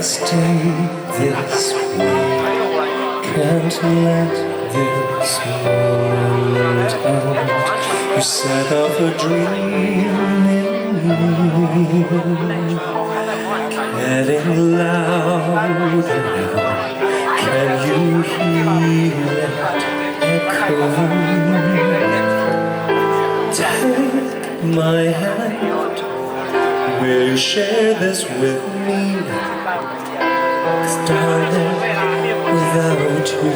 stay this way. Can't let this moment out. You set off a dream in me, getting louder now. Can you hear it echoing? Take my hand. Will you share this with me? 'Cause darling, without you,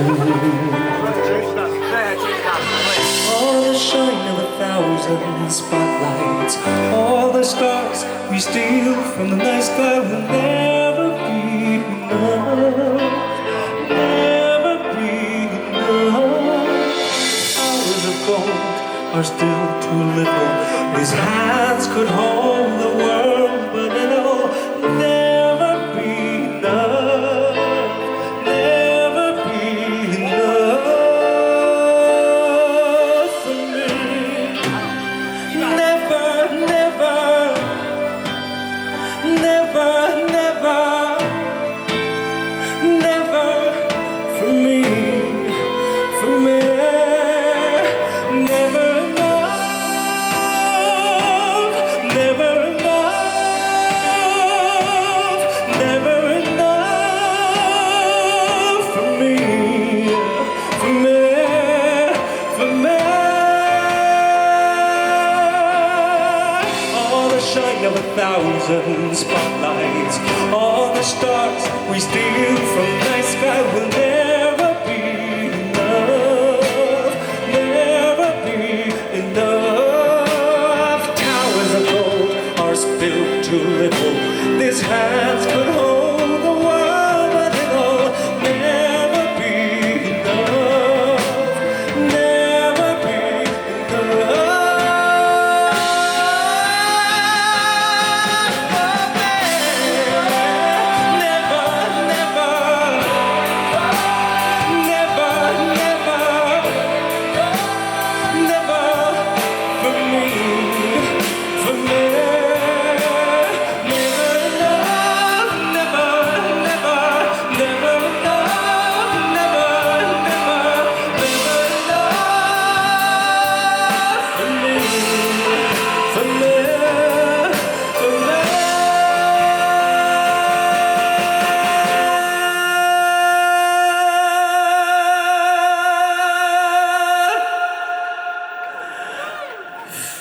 all the shine of 1,000 spotlights, all the stars we steal from the night sky will never be enough, never be enough. Hours of gold are still too little. These hands could hold the world, but it'll never be enough, never be enough for me. Never, never, never, never, never for me, for me. Never of 1,000 spotlights, all the stars we steal from the night sky will never be enough, never be enough. Towers of gold are still too little. These hands could hold the world, but it'll never be enough, never be enough.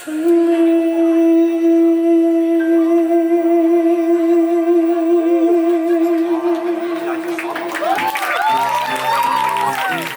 For me.